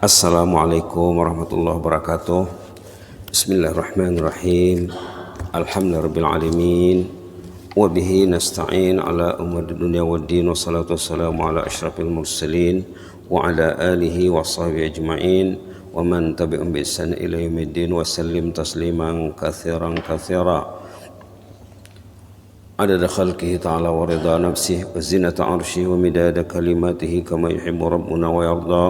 Assalamualaikum warahmatullahi wabarakatuh. Bismillahirrahmanirrahim. Alhamdulillahirabbil alamin. Wa bihi nasta'in ala umuri dunya waddin. Wassalatu wassalamu ala asyrafil mursalin wa ala alihi wa sahbihi ajma'in wa man tabi'ahum bi ihsan ila yaumiddin wa sallim tasliman katsiran adada khalqihi ta'ala wa ridha nafsihi wa zinata 'arsyihi wa midada kalimatihi kama yuhibbu rabbuna wa yarda.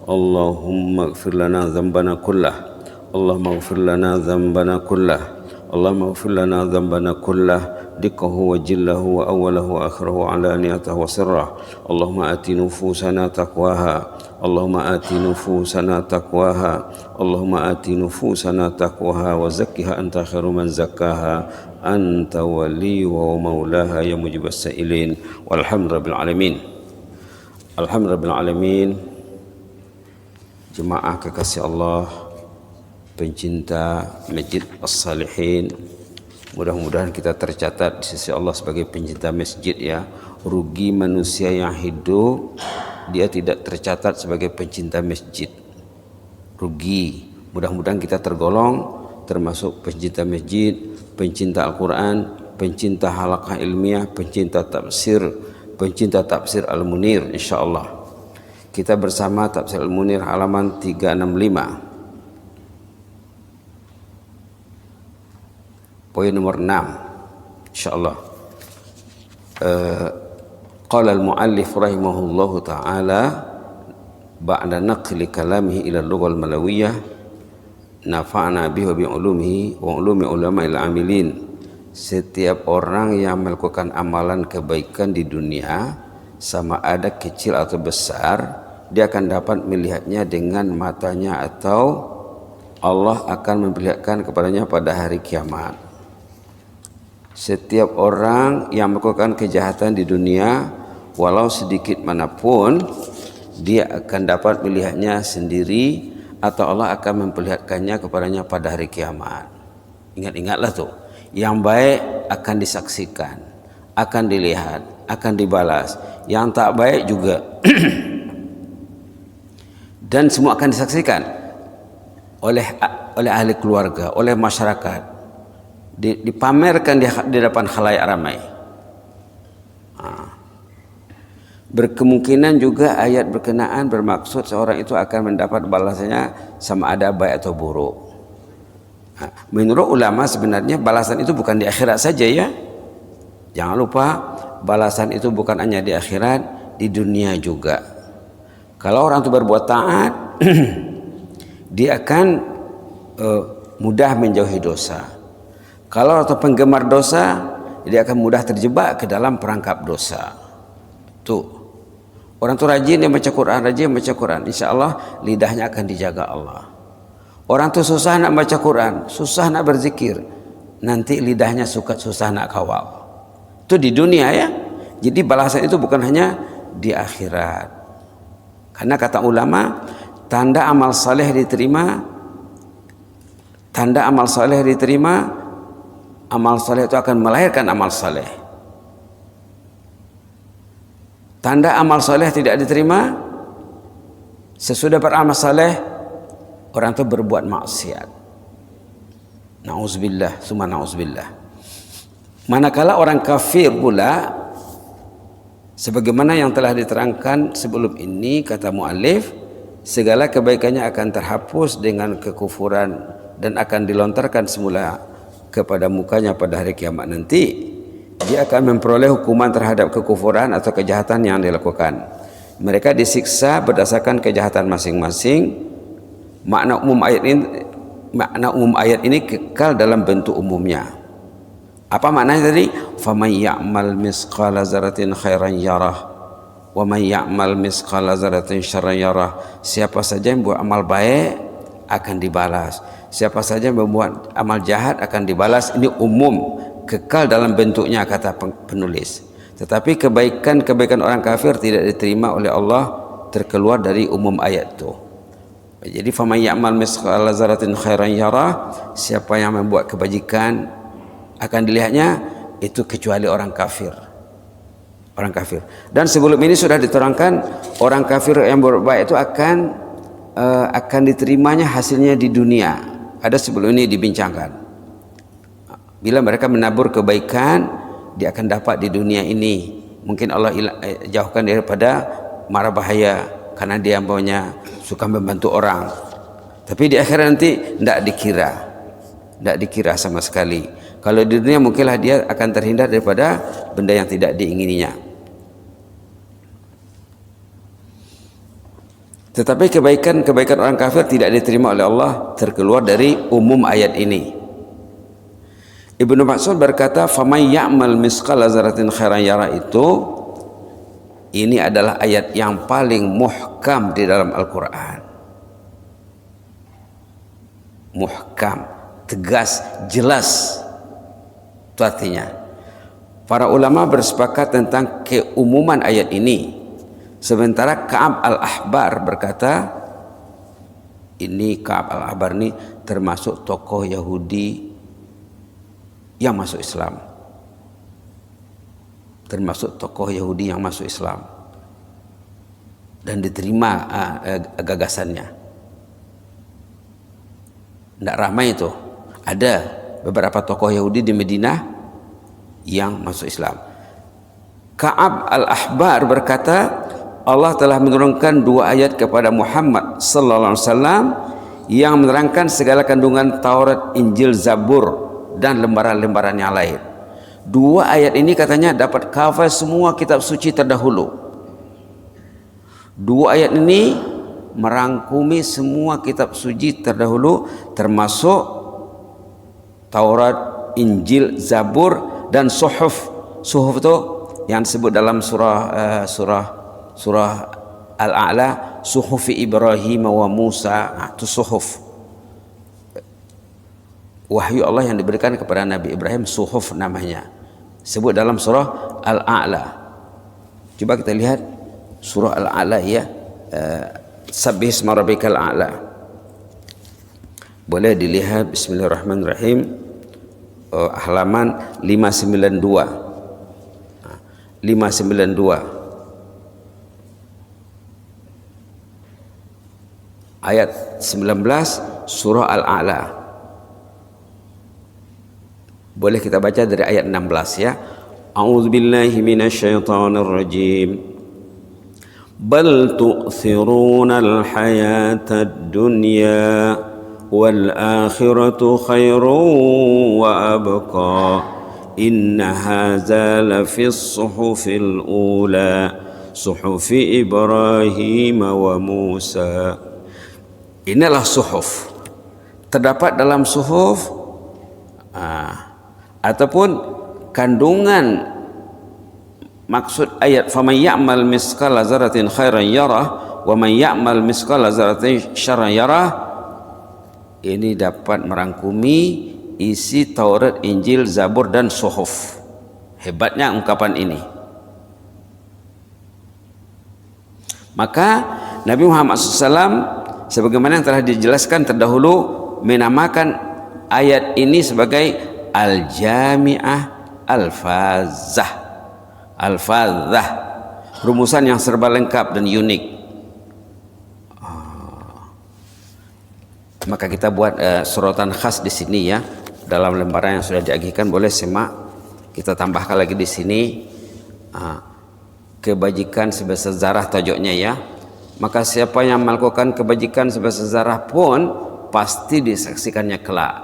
Allahumma ighfir lana dhanbana kullah. Allahumma ighfir lana dhanbana kullah. Allahumma ighfir lana dhanbana kullah, dikkahu wa jillahu wa awwalahu wa akhirahu wa alaniyatahu wa sirrah. Allahumma ati nufusana taqwaha. Allahumma ati nufusana taqwaha. Allahumma ati nufusana taqwaha wa zakkiha anta khairu man zakkaha. Anta waliyuha wa maulaha ya mujibas sa'ilin. Walhamdulillahil alamin. Alhamdulillahil alamin. Jemaah kekasih Allah, pencinta Masjid As-Salihin, mudah-mudahan kita tercatat di sisi Allah sebagai pencinta masjid ya. Rugi manusia yang hidup dia tidak tercatat sebagai pencinta masjid. Rugi. Mudah-mudahan kita tergolong termasuk pencinta masjid, pencinta Al-Quran, pencinta halaqah ilmiah, pencinta tafsir Al-Munir insyaallah. Kita bersama Tafsir Al-Munir halaman 365. Poin nomor 6 insyaallah. Qala al-muallif rahimahullahu ta'ala ba'da naqli kalamihi ila al-lughah al-malawiyah nafa'na bihi wa bi ulumihi wa ulumi ulama'il amilin. Setiap orang yang melakukan amalan kebaikan di dunia, sama ada kecil atau besar, dia akan dapat melihatnya dengan matanya atau Allah akan memperlihatkan kepadanya pada hari kiamat. Setiap orang yang melakukan kejahatan di dunia, walau sedikit manapun, dia akan dapat melihatnya sendiri atau Allah akan memperlihatkannya kepadanya pada hari kiamat. Ingat-ingatlah tuh, yang baik akan disaksikan, akan dilihat, akan dibalas. Yang tak baik juga dan semua akan disaksikan oleh ahli keluarga, oleh masyarakat, dipamerkan di depan khalayak ramai. Berkemungkinan juga ayat berkenaan bermaksud seorang itu akan mendapat balasannya sama ada baik atau buruk. Menurut ulama sebenarnya balasan itu bukan di akhirat saja ya. Jangan lupa balasan itu bukan hanya di akhirat, di dunia juga. Kalau orang itu berbuat taat, dia akan mudah menjauhi dosa. Kalau orang itu penggemar dosa, dia akan mudah terjebak ke dalam perangkap dosa. Tuh, orang itu rajin dia baca Quran, insya Allah lidahnya akan dijaga Allah. Orang itu susah nak baca Quran, susah nak berzikir, nanti lidahnya susah nak kawal. Itu di dunia ya. Jadi balasan itu bukan hanya di akhirat. Karena kata ulama, tanda amal saleh diterima, amal saleh itu akan melahirkan amal saleh. Tanda amal saleh tidak diterima, sesudah beramal saleh orang itu berbuat maksiat. Na'udzubillah, summa na'udzubillah. Manakala orang kafir pula, sebagaimana yang telah diterangkan sebelum ini, kata muallif, segala kebaikannya akan terhapus dengan kekufuran dan akan dilontarkan semula kepada mukanya pada hari kiamat nanti. Dia akan memperoleh hukuman terhadap kekufuran atau kejahatan yang dilakukan. Mereka disiksa berdasarkan kejahatan masing-masing. Makna umum ayat ini kekal dalam bentuk umumnya. Apa maknanya tadi? Faman ya'mal misqala dzarratin khairan yarah wa man ya'mal misqala dzarratin syarran yarah. Siapa saja yang buat amal baik akan dibalas. Siapa saja yang membuat amal jahat akan dibalas. Ini umum, kekal dalam bentuknya kata penulis. Tetapi kebaikan orang kafir tidak diterima oleh Allah, terkeluar dari umum ayat itu. Jadi faman ya'mal misqala dzarratin khairan yarah, siapa yang membuat kebajikan akan dilihatnya, itu kecuali orang kafir. Dan sebelum ini sudah diterangkan orang kafir yang berbuat baik itu akan akan diterimanya hasilnya di dunia. Ada sebelum ini dibincangkan. Bila mereka menabur kebaikan, dia akan dapat di dunia ini. Mungkin Allah jauhkan daripada mara bahaya karena dia maunya suka membantu orang. Tapi di akhirat nanti tidak dikira sama sekali. Kalau di dunia mungkinlah dia akan terhindar daripada benda yang tidak diingininya. Tetapi kebaikan orang kafir tidak diterima oleh Allah, terkeluar dari umum ayat ini. Ibnu Mas'ud berkata, "Faman ya'mal misqala dzarratin khairan yara," ini adalah ayat yang paling muhkam di dalam Al-Qur'an. Muhkam, tegas, jelas. Itu artinya. Para ulama bersepakat tentang keumuman ayat ini. Sementara Ka'ab al-Ahbar berkata, ini Ka'ab al-Ahbar ini termasuk tokoh Yahudi yang masuk Islam. Termasuk tokoh Yahudi yang masuk Islam dan diterima gagasannya. Tidak ramai itu. Ada beberapa tokoh Yahudi di Madinah yang masuk Islam. Ka'ab al-Ahbar berkata, Allah telah menurunkan 2 ayat kepada Muhammad sallallahu alaihi wasallam yang menerangkan segala kandungan Taurat, Injil, Zabur dan lembaran-lembaran yang lain. 2 ayat ini katanya dapat cover semua kitab suci terdahulu. 2 ayat ini merangkumi semua kitab suci terdahulu, termasuk Taurat, Injil, Zabur dan Suhuf. Suhuf itu yang disebut dalam surah Al-A'la, Suhufi Ibrahim wa Musa. Itu suhuf, wahyu Allah yang diberikan kepada Nabi Ibrahim. Suhuf namanya, sebut dalam surah Al-A'la. Coba kita lihat surah Al-A'la ya. Sabbih isma rabbikal a'la. Boleh dilihat, bismillahirrahmanirrahim, halaman 592. 592 ayat 19 surah Al-A'la. Boleh kita baca dari ayat 16 ya. A'udzubillahi minasyaitonir rajim. Bal tu'thirunal hayatad dunya wal akhiratu khairun wa abqa. Inna hadza lafis suhufil ula suhufi Ibrahim wa Musa. Inilah suhuf, terdapat dalam suhuf ataupun kandungan maksud ayat faman ya'mal misqala dzarratin khairan yarah wa man ya'mal misqala dzarratin syarran yarah. Ini dapat merangkumi isi Taurat, Injil, Zabur dan Suhuf. Hebatnya ungkapan ini. Maka Nabi Muhammad SAW sebagaimana yang telah dijelaskan terdahulu menamakan ayat ini sebagai Al-Jami'ah Al-Fazah. Al-Fazah, rumusan yang serba lengkap dan unik. Maka kita buat sorotan khas di sini ya, dalam lembaran yang sudah diagihkan. Boleh semak, kita tambahkan lagi di sini kebajikan sebesar zarah tajuknya ya. Maka siapa yang melakukan kebajikan sebesar zarah pun pasti disaksikannya kelak.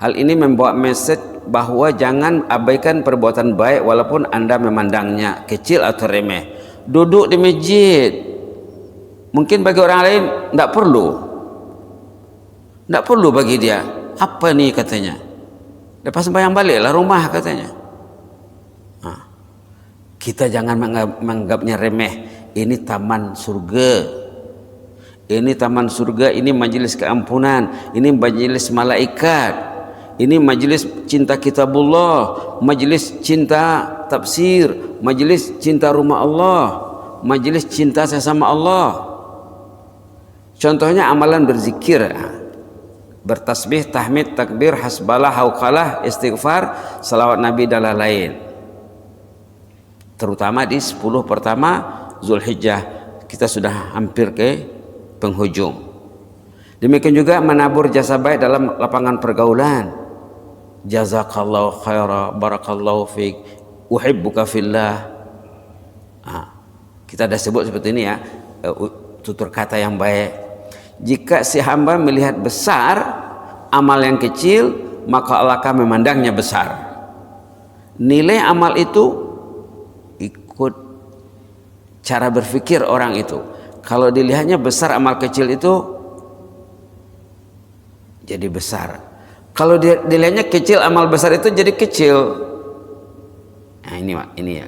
Hal ini membawa mesej bahawa jangan abaikan perbuatan baik walaupun anda memandangnya kecil atau remeh. Duduk di masjid mungkin bagi orang lain tidak perlu bagi dia. Apa nih katanya, lepas sembahyang baliklah rumah katanya. Kita jangan menganggapnya remeh. Ini taman surga, ini taman surga, ini majelis keampunan, ini majelis malaikat, ini majelis cinta kitabullah, majelis cinta tafsir, majelis cinta rumah Allah, majelis cinta sesama Allah. Contohnya amalan berzikir, bertasbih, tahmid, takbir, hasbalah, hauqalah, istighfar, salawat Nabi dan lain-lain. Terutama di 10 pertama Zulhijjah, kita sudah hampir ke penghujung. Demikian juga menabur jasa baik dalam lapangan pergaulan. Jazakallahu khaira, barakallahu fiik, uhibbuka fillah. Kita dah sebut seperti ini ya, tutur kata yang baik. Jika si hamba melihat besar amal yang kecil, maka Allah akan memandangnya besar. Nilai amal itu ikut cara berpikir orang itu. Kalau dilihatnya besar amal kecil itu jadi besar. Kalau dilihatnya kecil amal besar itu jadi kecil. Nah ini ya.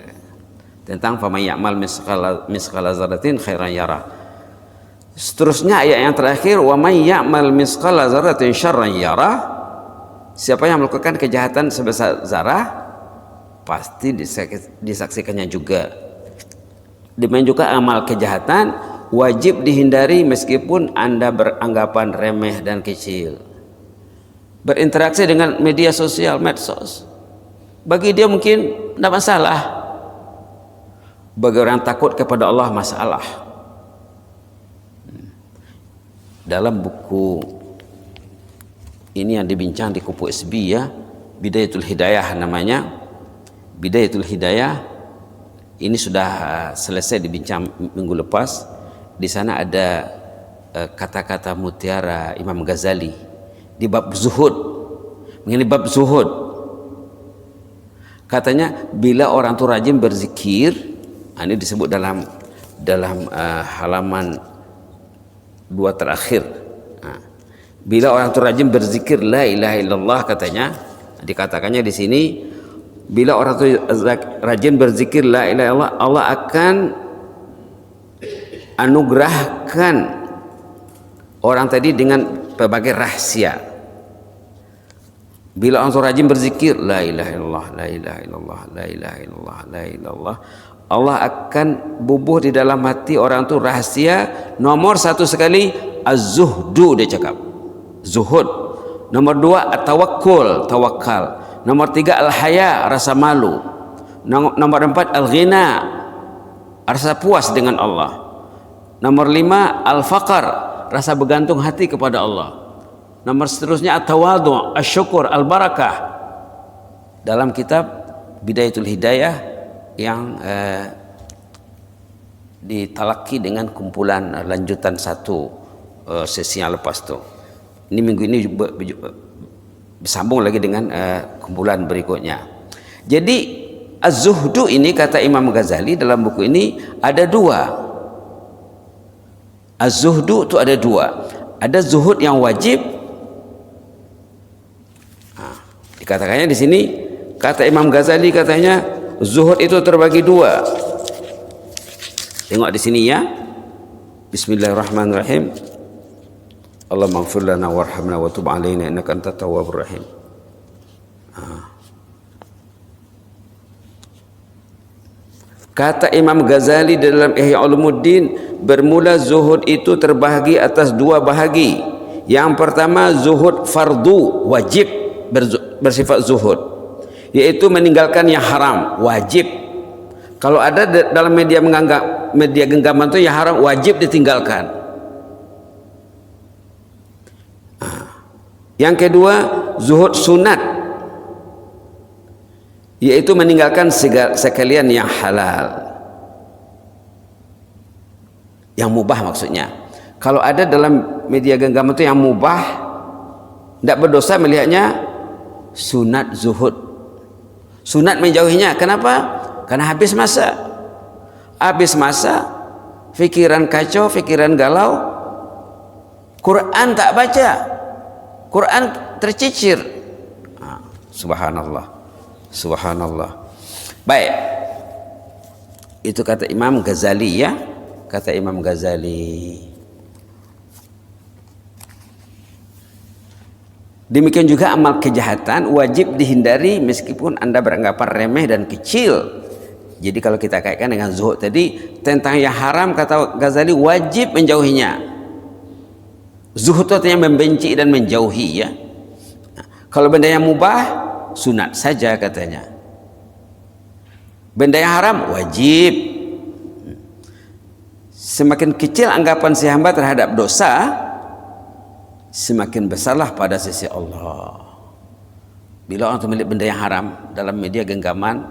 Tentang faman ya'mal misqala dzarratin khairan yara. Seterusnya ayat yang terakhir, wa may ya'mal misqala dzarratin syarran yara. Siapa yang melakukan kejahatan sebesar zarah pasti disaksikannya juga. Demikian juga amal kejahatan wajib dihindari meskipun Anda beranggapan remeh dan kecil. Berinteraksi dengan media sosial, medsos, bagi dia mungkin tidak masalah. Bagi orang takut kepada Allah masalah. Dalam buku ini yang dibincang di Kupu SB ya, Bidayatul Hidayah namanya, Bidayatul Hidayah, ini sudah selesai dibincang minggu lepas. Di sana ada kata-kata mutiara Imam Ghazali di bab zuhud, mengenai bab zuhud. Katanya bila orang itu rajin berzikir, ini disebut dalam halaman 2 terakhir. Bila orang itu rajin berzikir la ilaha illallah, katanya dikatakannya di sini, bila orang itu rajin berzikir la ilaha illallah, Allah akan anugerahkan orang tadi dengan berbagai rahasia. Bila orang itu rajin berzikir la ilaha illallah, la ilaha illallah, la ilaha illallah, la ilaha illallah, Allah akan bubuh di dalam hati orang itu rahasia nomor 1 sekali az-zuhdu, dia cakap zuhud. Nomor 2 at-tawakkul, tawakal. Nomor 3 al-haya, rasa malu. Nomor 4 al-ghina, rasa puas dengan Allah. Nomor 5 al-faqar, rasa bergantung hati kepada Allah. Nomor seterusnya at-tawadhu, asyukur, al-barakah. Dalam kitab Bidayatul Hidayah yang ditalaki dengan kumpulan lanjutan 1 sesi yang lepas tu. Ini minggu ini bersambung lagi dengan kumpulan berikutnya. Jadi az-zuhdu ini kata Imam Ghazali dalam buku ini ada 2. Az-zuhdu itu ada 2. Ada zuhud yang wajib. Dikatakannya di sini kata Imam Ghazali, katanya zuhud itu terbagi 2. Tengok di sini ya. Bismillahirrahmanirrahim. Allahumma ighfir lana warhamna wa tub 'alaina innaka antat tawwabur rahim. Kata Imam Ghazali dalam Ihya Ulumuddin, bermula zuhud itu terbahagi atas 2 bahagi. Yang pertama zuhud fardu, wajib bersifat zuhud, yaitu meninggalkan yang haram, wajib. Kalau ada dalam media genggaman itu yang haram, wajib ditinggalkan. Yang kedua zuhud sunat, yaitu meninggalkan sekalian yang halal, yang mubah maksudnya. Kalau ada dalam media genggaman itu yang mubah, tidak berdosa melihatnya, sunat zuhud. Sunat menjauhinya. Kenapa? Karena habis masa. Habis masa, fikiran kacau, fikiran galau, Quran tak baca, Quran tercicir. Subhanallah, subhanallah. Baik, itu kata Imam Ghazali ya, kata Imam Ghazali. Demikian juga amal kejahatan wajib dihindari meskipun Anda beranggapan remeh dan kecil. Jadi kalau kita kaitkan dengan zuhud tadi, tentang yang haram kata Ghazali wajib menjauhinya. Zuhud itu artinya membenci dan menjauhi ya. Kalau benda yang mubah sunat saja katanya. Benda yang haram wajib. Semakin kecil anggapan si hamba terhadap dosa, semakin besarlah pada sisi Allah. Bila orang itu milik benda yang haram dalam media genggaman,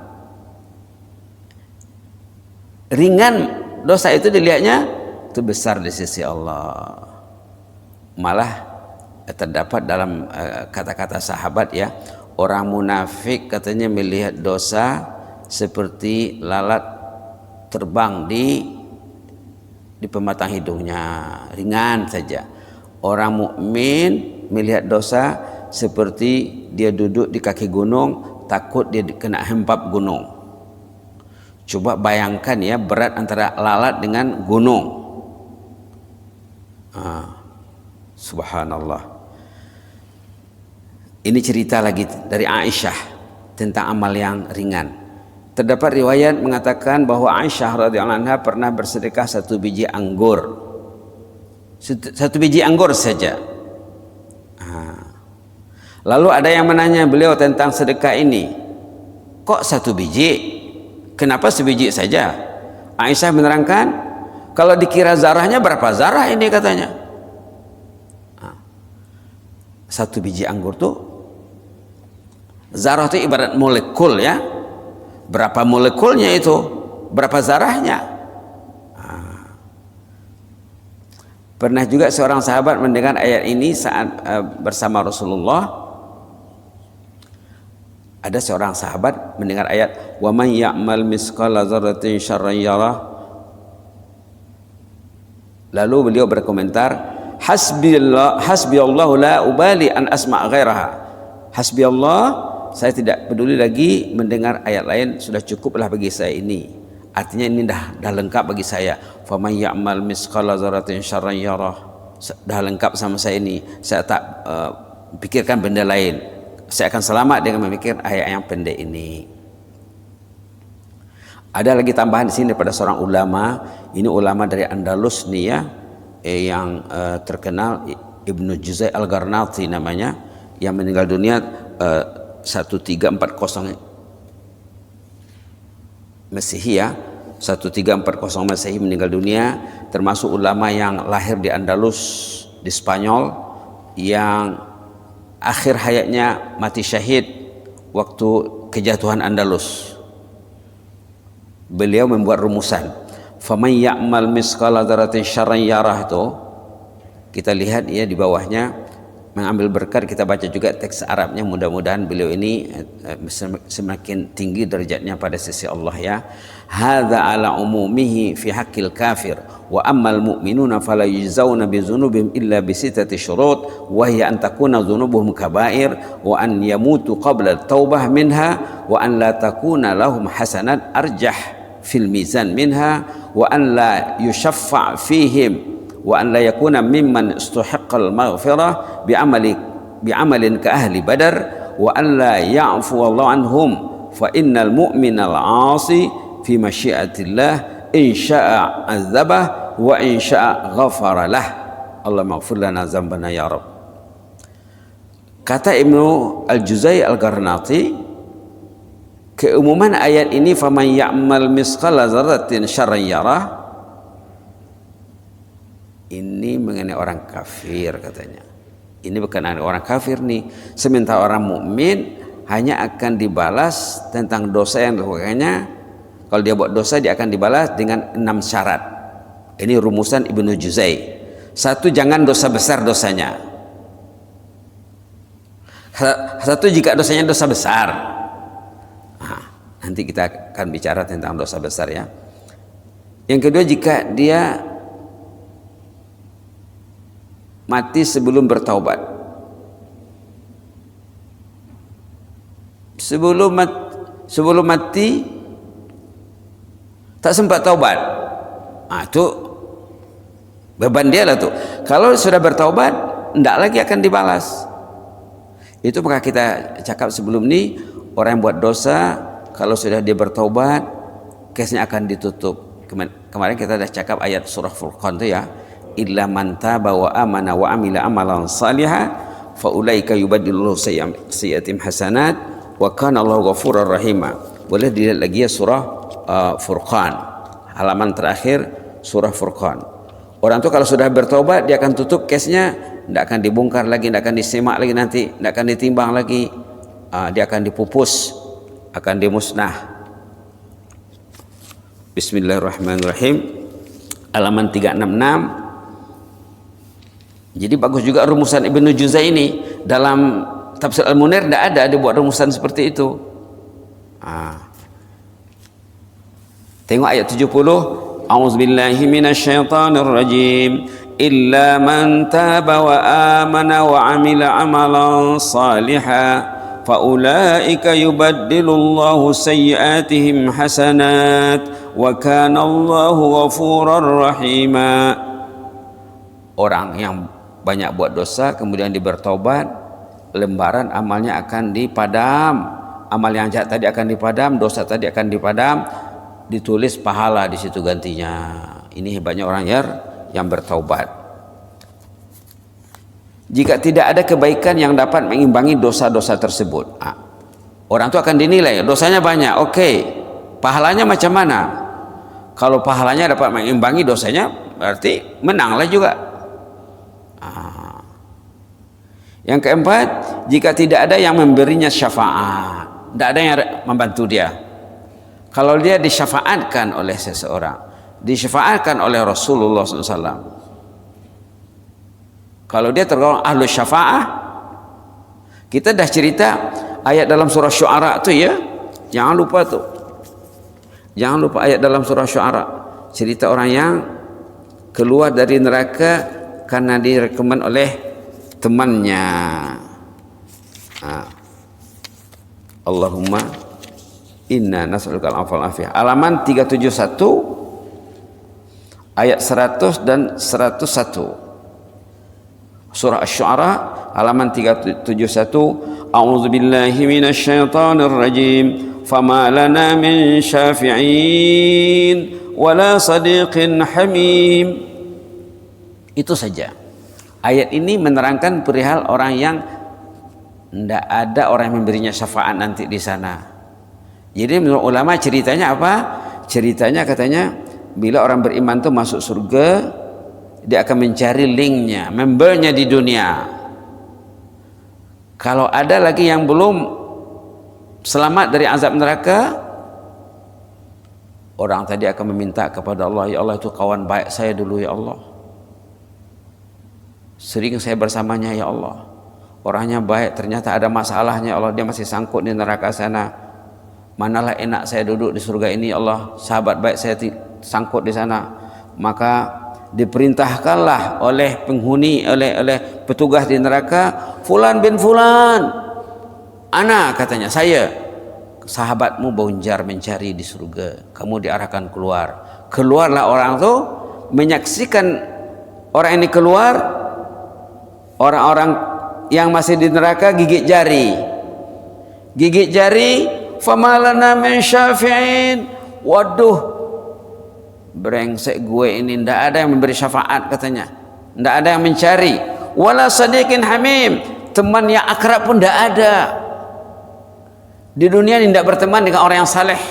ringan dosa itu dilihatnya itu besar di sisi Allah. Malah terdapat dalam kata-kata sahabat ya, orang munafik katanya melihat dosa seperti lalat terbang di pematang hidungnya, ringan saja. Orang mukmin melihat dosa seperti dia duduk di kaki gunung, takut dia kena hempap gunung. Coba bayangkan ya, berat antara lalat dengan gunung. Subhanallah. Ini cerita lagi dari Aisyah tentang amal yang ringan. Terdapat riwayat mengatakan bahwa Aisyah radhiyallahu anha pernah bersedekah 1 biji anggur. 1 biji anggur saja. Lalu ada yang menanya beliau tentang sedekah ini. Kok 1 biji? Kenapa sebiji saja? Aisyah menerangkan, kalau dikira zarahnya berapa zarah ini katanya. 1 biji anggur tuh, zarah itu ibarat molekul ya. Berapa molekulnya itu? Berapa zarahnya? Pernah juga seorang sahabat mendengar ayat ini saat bersama Rasulullah. Ada seorang sahabat mendengar ayat wa man ya'mal misqala dzarratin syarran yarah. Lalu beliau berkomentar, hasbiyallahu la ubali an asma' ghairaha. Hasbiyallah, saya tidak peduli lagi mendengar ayat lain, sudah cukuplah bagi saya ini. Artinya ini dah lengkap bagi saya. Faman ya'mal misqala dzarratin syarran yarah. Dah lengkap sama saya ini. Saya tak pikirkan benda lain. Saya akan selamat dengan memikir ayat yang pendek ini. Ada lagi tambahan di sini daripada seorang ulama. Ini ulama dari Andalus nih ya, yang terkenal, Ibnu Juzai Al-Garnati namanya, yang meninggal dunia 1340 Masehi ya, 1340 Masehi meninggal dunia. Termasuk ulama yang lahir di Andalus di Spanyol, yang akhir hayatnya mati syahid waktu kejatuhan Andalus. Beliau membuat rumusan, faman ya'mal misqala dzarratin syarran yarah, itu kita lihat ya di bawahnya, mengambil berkat. Kita baca juga teks Arabnya, mudah-mudahan beliau ini semakin tinggi derajatnya pada sisi Allah ya. Hadza ala umumihi fi haqqil kafir wa ammal mu'minuna fala yujzauna bi dzunubihim illa bi sittati syurut wa hiya an takuna dzunubuhum kaba'ir wa an yamutu qabla taubah minha wa an la takuna lahum hasanat arjah fil mizan minha wa an la yushaffa fihim wa an la yakuna mimman istahaqqal maghfirah bi'amalin ka ahli badar wa an la ya'fu Allahu anhum fa innal mu'minal 'asi fi masyiatillah in syaa azabah wa in syaa ghafara lah. Allahumma ighfir lana dzambana ya rab. Kata Ibnu Al-Juzai Al-Garnati, keumuman ayat ini faman ya'mal misqala dzarratin syarran yarah, ini mengenai orang kafir katanya. Ini bukan orang kafir nih. Sementara orang mukmin hanya akan dibalas tentang dosa yang dilakukannya. Kalau dia buat dosa, dia akan dibalas dengan 6 syarat. Ini rumusan Ibnu Juzai. 1, jangan dosa besar dosanya. 1, jika dosanya dosa besar. Nah, nanti kita akan bicara tentang dosa besar ya. Yang kedua, jika dia mati sebelum bertaubat. Sebelum mati tak sempat taubat, itu beban dia lah tuh. Kalau sudah bertaubat, tidak lagi akan dibalas. Itu maka kita cakap sebelum ini, orang yang buat dosa kalau sudah dia bertaubat, case-nya akan ditutup. Kemarin kita dah cakap ayat surah Furqan itu ya, illa man taba wa amana wa amila amalan salihah fa ulaika yubaddilullahu sayyi'atihim hasanat wa kana Allahu ghafurur rahima. Boleh dilihat lagi ya surah Furqan, halaman terakhir surah Furqan. Orang itu kalau sudah bertobat, dia akan tutup case-nya tidak akan dibongkar lagi, tidak akan disemak lagi nanti, tidak akan ditimbang lagi. Dia akan dipupus, akan dimusnah. Bismillahirrahmanirrahim. Halaman 366. Jadi bagus juga rumusan Ibnu Juzai ini. Dalam Tafsir Al-Munir tidak ada dibuat rumusan seperti itu. Tengok ayat 70. A'udzubillahi minasyaitonirrajim. Illa man taba wa amana wa amila amalan salihan faulaika yubaddilullahu sayyi'atihim hasanat wa kana Allahu ghafurar rahima. Orang yang banyak buat dosa kemudian bertobat, lembaran amalnya akan dipadam. Amal yang jahat tadi akan dipadam, dosa tadi akan dipadam, ditulis pahala di situ gantinya. Ini hebatnya orang yang bertaubat. Jika tidak ada kebaikan yang dapat mengimbangi dosa-dosa tersebut, orang itu akan dinilai dosanya banyak. Oke, pahalanya macam mana? Kalau pahalanya dapat mengimbangi dosanya, berarti menanglah juga. Yang keempat, jika tidak ada yang memberinya syafaat, tidak ada yang membantu dia. Kalau dia disyafaatkan oleh seseorang, disyafaatkan oleh Rasulullah SAW, kalau dia tergolong ahlu syafa'ah, kita dah cerita ayat dalam surah Syu'ara tu ya, jangan lupa tu, jangan lupa ayat dalam surah Syu'ara, cerita orang yang keluar dari neraka karena direkomend oleh temannya. Allahumma inna nas'aluka al-'afwa wal-'afiyah. Halaman 371 ayat 100 dan 101. Surah Asy-Syu'ara halaman 371. A'udzubillahi minasyaitonir rajim. Fama lana min syafi'in wala sadiqin hamim. Itu saja. Ayat ini menerangkan perihal orang yang tidak ada orang yang memberinya syafaat nanti di sana. Jadi menurut ulama ceritanya apa? Ceritanya katanya bila orang beriman itu masuk surga, dia akan mencari linknya, membernya di dunia. Kalau ada lagi yang belum selamat dari azab neraka, orang tadi akan meminta kepada Allah, ya Allah itu kawan baik saya dulu ya Allah, sering saya bersamanya ya Allah, orangnya baik, ternyata ada masalahnya ya Allah, dia masih sangkut di neraka sana. Manalah enak saya duduk di surga ini ya Allah, sahabat baik saya sangkut di sana. Maka diperintahkanlah oleh penghuni, oleh petugas di neraka, fulan bin fulan, ana katanya, saya sahabatmu bonjar mencari di surga, kamu diarahkan keluar. Keluarlah orang itu, menyaksikan orang ini keluar, orang-orang yang masih di neraka gigit jari, famalana min syafi'in. Waduh, brengsek gue ini, tidak ada yang memberi syafaat katanya, tidak ada yang mencari. Wala sadiqin hamim, teman yang akrab pun tidak ada. Di dunia ini tidak berteman dengan orang yang saleh.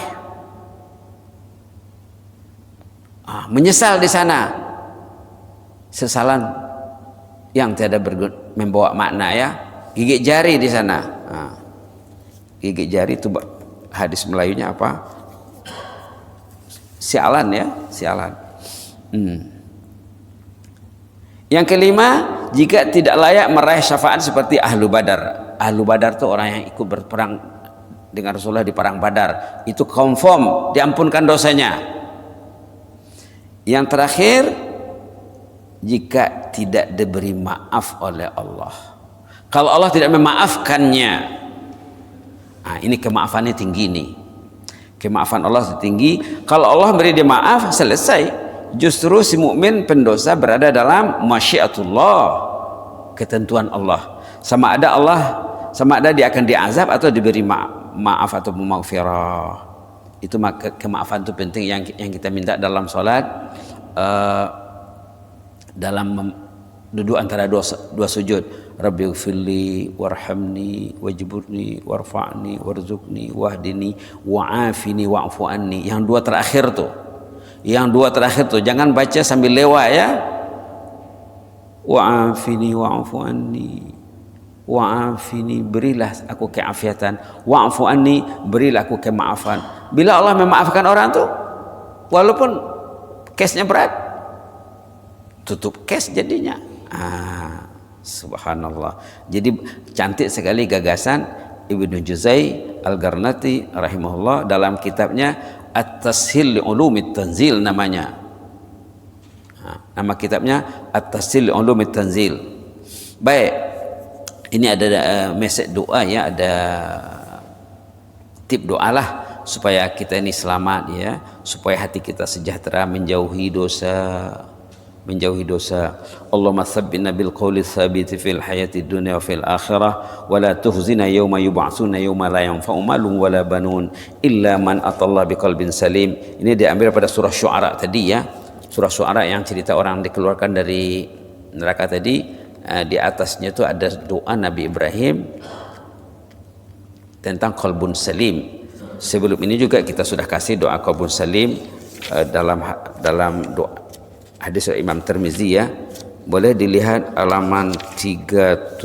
Menyesal di sana, sesalan yang tiada membawa makna ya. Gigit jari di sana. Gigit jari itu hadis Melayunya apa? Sialan ya, sialan. Yang kelima, jika tidak layak meraih syafaat seperti Ahlu Badar. Ahlu Badar itu orang yang ikut berperang dengan Rasulullah di perang Badar. Itu confirm diampunkan dosanya. Yang terakhir, jika tidak diberi maaf oleh Allah. Kalau Allah tidak memaafkannya, ini kemaafannya tinggi nih. Kemaafan Allah tinggi. Kalau Allah beri dia maaf, selesai. Justru si mukmin pendosa berada dalam masyiatullah, ketentuan Allah. Sama ada dia akan diazab atau diberi maaf atau maghfirah. Itu maka kemaafan itu penting yang kita minta dalam salat, dalam duduk antara dua sujud. Rabbighfirli warhamni wajburni warfa'ni warzuqni wahdini wa'afini wa'fu anni. Yang dua terakhir tuh jangan baca sambil lewat ya. wa'afini wa'fu anni, wa'afini, berilah aku keafiatan, wa'fu anni, berilah aku kemaafan. Bila Allah memaafkan orang tuh, walaupun case-nya berat, tutup case jadinya. Subhanallah. Jadi cantik sekali gagasan Ibnu Juzai Al-Garnati rahimahullah dalam kitabnya At-Tashil li Ulumit Tanzil namanya. Nama kitabnya At-Tashil li Ulumit Tanzil. Baik, ini ada message doa ya, ada tip doa lah supaya kita ini selamat ya, supaya hati kita sejahtera, menjauhi dosa. Allahumma tsabbitna bil qawli tsabiti fil hayati dunya wa fil akhirah wa la tuhzina yawma yub'atsuna yawma la yanfa'u malun wa la banun illa man atallaha biqalbin salim. Ini diambil pada surah Syu'ara tadi ya, surah Syu'ara yang cerita orang dikeluarkan dari neraka tadi. Di atasnya itu ada doa Nabi Ibrahim tentang qalbun salim. Sebelum ini juga kita sudah kasih doa qalbun salim dalam doa hadis Imam Tirmizi ya. Boleh dilihat halaman 371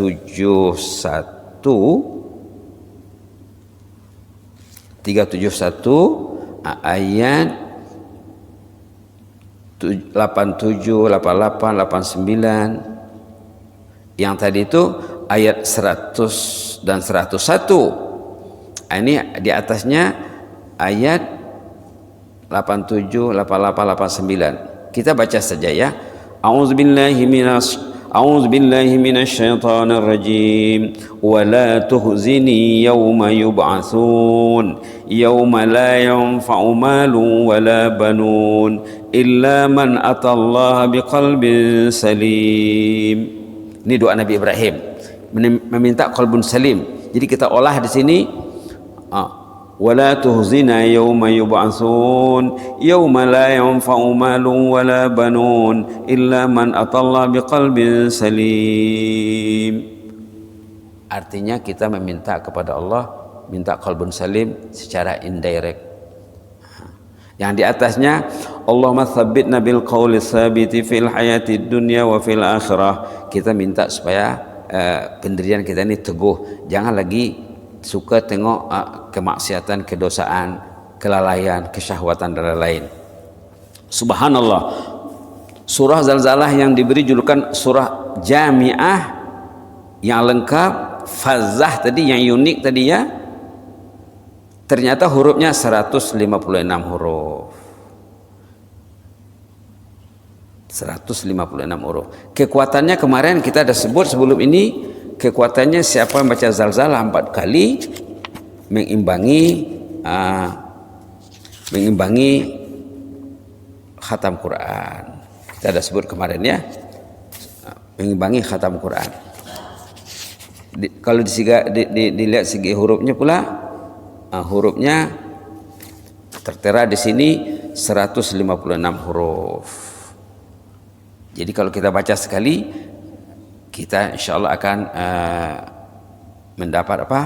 ayat 87, 88, 89. Yang tadi itu ayat 100 dan 101. Ini di atasnya ayat 87, 88, 89. Kita baca saja ya. A'udzubillahi minasyaitonir rajim. Wa la tuhzini yawma yub'atsun yawma la yanfa'u malun wa la banun illa man atallaha biqalbin salim. Ini doa Nabi Ibrahim meminta qalbun salim. Jadi kita olah di sini wala tuhzina yawma yub'atsun yawma la yanfa'u malun wala banun illa man atallaha biqalbin salim. Artinya kita meminta kepada Allah, minta qalbun salim secara indirect. Yang di atasnya Allahumma tsabbitna bil qawli tsabiti fil hayati dunya wa fil akhirah. Kita minta supaya pendirian kita ini teguh, jangan lagi suka tengok kemaksiatan, kedosaan, kelalaian, kesyahwatan dan lain-lain. Subhanallah. Surah Zalzalah yang diberi julukan surah jami'ah yang lengkap, fazah tadi yang unik tadi ya, ternyata hurufnya 156 huruf. 156 huruf. Kekuatannya kemarin kita ada sebut sebelum ini, kekuatannya siapa yang baca Zalzalah 4 kali mengimbangi khatam Quran. Kita ada sebut kemarin ya, mengimbangi khatam Quran. Kalau dilihat segi hurufnya pula, hurufnya tertera di sini 156 huruf. Jadi kalau kita baca sekali, kita insya Allah akan mendapat apa?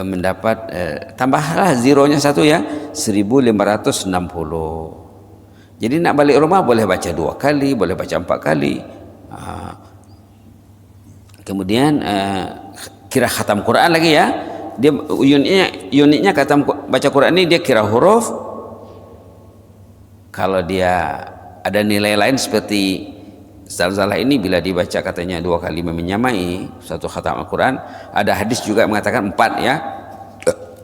Mendapat tambahlah zeronya satu ya, 1560. Jadi nak balik rumah boleh baca 2 kali, boleh baca 4 kali. Kemudian kira khatam Quran lagi ya. Dia uniknya khatam baca Quran ini dia kira huruf. Kalau dia ada nilai lain seperti Zalzalah ini bila dibaca katanya 2 kali menyamai satu khatam Al-Quran. Ada hadis juga mengatakan 4 ya.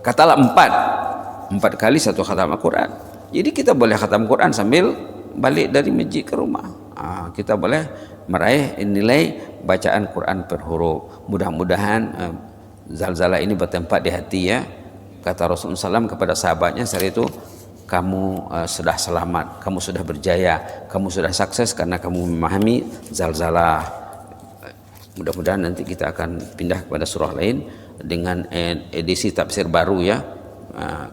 Katalah 4 kali satu khatam Al-Quran. Jadi kita boleh khatam Quran sambil balik dari masjid ke rumah. Kita boleh meraih nilai bacaan Quran per huruf. Mudah-mudahan Zalzalah ini bertempat di hati ya. Kata Rasulullah SAW kepada sahabatnya saat itu, kamu sudah selamat, kamu sudah berjaya, kamu sudah sukses karena kamu memahami Zalzalah. Mudah-mudahan nanti kita akan pindah kepada surah lain dengan edisi tafsir baru ya.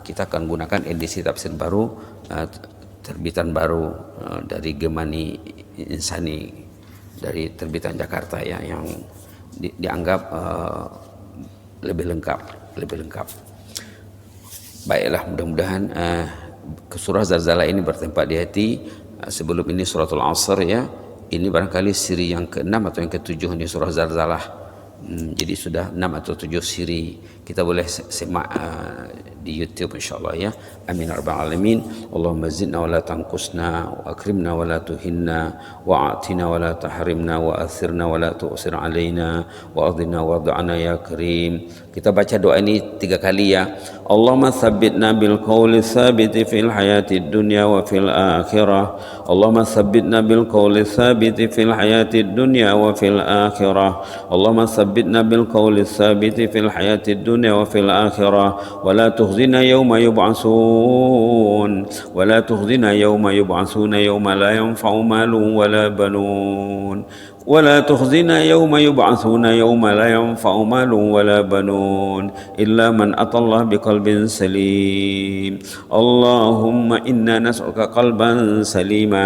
Kita akan gunakan edisi tafsir baru, terbitan baru dari Gemani Insani, dari terbitan Jakarta ya, yang dianggap lebih lengkap. Baiklah, mudah-mudahan surah Zalzalah ini bertempat di hati. Sebelum ini suratul Asr ya, Ini barangkali siri yang ke-6 atau yang ke-7 di surah Zalzalah. Jadi sudah 6 atau 7 siri. Kita boleh simak di YouTube insyaallah ya. Amin ya rabbal alamin. Allahumma zidna wa la tanqusna wa akrimna wa la tuhinna wa a'tina wa la tahrimna wa athirna wa la tu'sir alaina wa adhina wa da'ana ya karim. Kita baca doa ini 3 kali ya. Allahumma tsabbitna bil qawli tsabiti fil hayatid dunya wa fil akhirah. Allahumma tsabbitna bil qawli tsabiti fil hayatid dunya wa fil akhirah. Allahumma tsabbitna bil qawli tsabiti fil hayatid dunya wa fil akhirah wa la tukhzina yawma yub'atsun wa la tukhzina yawma yub'atsuna yawma la yanfa'u malun wa la banun ولا تخزنا يوم يبعثون يوم لا ينفع مال ولا بنون إلا من أتى الله بقلب سليم اللهم إنا نسألك قلبا سليما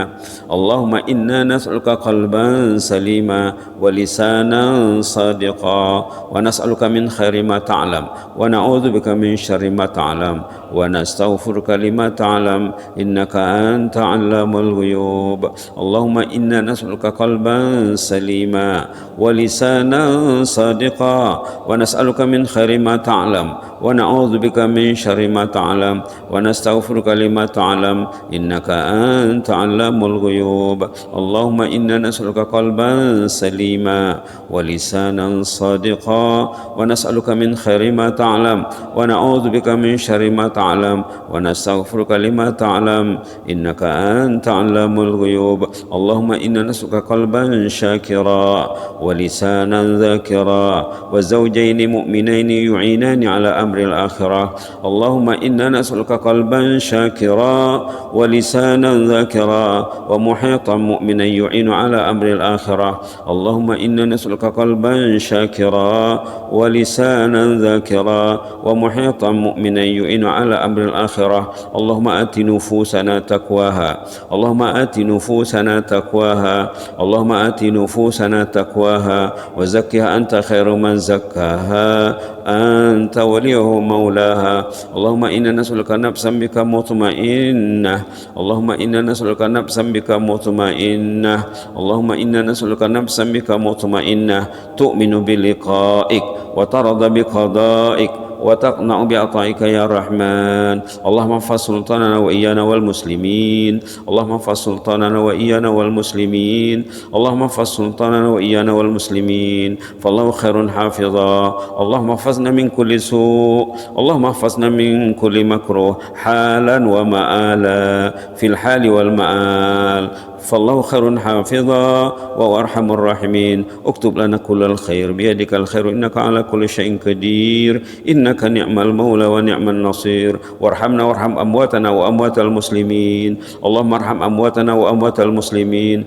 اللهم إنا نسألك قلبا سليما ولسانا صادقا ونسألك من خير ما تعلم ونعوذ بك من شر ما تعلم ونستغفرك لما تعلم إنك أنت علام الغيوب اللهم إنا نسألك قلبا سليما ولسانا صادقا ونسألك من خير ما تعلم ونعوذ بك من شر ما تعلم ونستغفرك لما تعلم إنك أنت علام الغيوب اللهم إنا نسألك قلبا سليما ولسانا صادقا ونسألك من خير ما تعلم ونعوذ بك من شر ما تعلم ونستغفرك لما تعلم إنك أنت علام الغيوب اللهم إنا نسألك قلبا شاكرا ولسانا ذاكرا وزوجين مؤمنين يعينان على أمر الآخرة اللهم إنا نسألك قلبا شاكرا ولسانا ذاكرا ومحيطا مؤمنا يعين على أمر الآخرة اللهم إنا نسألك قلبا شاكرا ولسانا ذاكرا ومحيطا مؤمنا يعين على أمر الآخرة اللهم آت نفوسنا تقواها اللهم آت نفوسنا تقواها اللهم آت نفوسنا تقواها وزكها أنت خير من زكاها أنت وليه مولاها اللهم إنا نسألك نفسا بك مطمئنة اللهم إنا نسألك نفسا بك مطمئنة اللهم إنا نسألك نفسا بك مطمئنة تؤمن بلقائك وترضى بقضائك وتقنع بعطائك يا رحمن اللهم احفظ سلطاننا وإيانا والمسلمين اللهم احفظ سلطاننا وإيانا والمسلمين اللهم احفظ سلطاننا وإيانا والمسلمين فالله خير حافظا اللهم احفظنا من كل سوء اللهم احفظنا من كل مكروه حالا ومآلا في الحال والمآل فالله خير حافظا وأرحم الراحمين اكتب لنا كل الخير بيدك الخير إنك على كل شيء قدير إنك نعم المولى ونعم النصير وارحمنا وارحم أمواتنا وأموات المسلمين اللهم ارحم أمواتنا وأموات المسلمين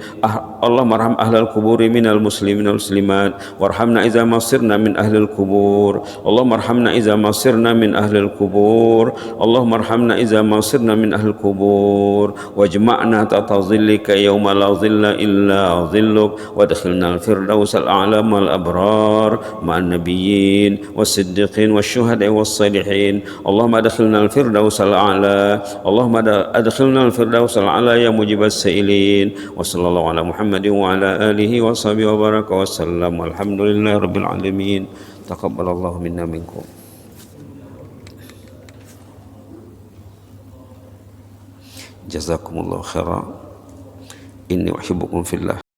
اللهم ارحم أهل القبور من المسلمين والمسلمات وارحمنا إذا ما صرنا من أهل القبور اللهم ارحمنا إذا ما صرنا من أهل القبور اللهم ارحمنا إذا ما صرنا من أهل القبور واجمعنا تحت ظلك يوم لا ظل إلا ظلك وادخلنا الفردوس الأعلى مع الأبرار مع النبيين والصديقين والشهداء والصالحين اللهم ادخلنا الفردوس الأعلى اللهم ادخلنا الفردوس الأعلى يا مجيب السائلين وصلى الله على محمد وعلى آله وصحبه وبارك وسلم والحمد لله رب العالمين تقبل الله منا منكم جزاكم الله خيرا إني أحبكم في الله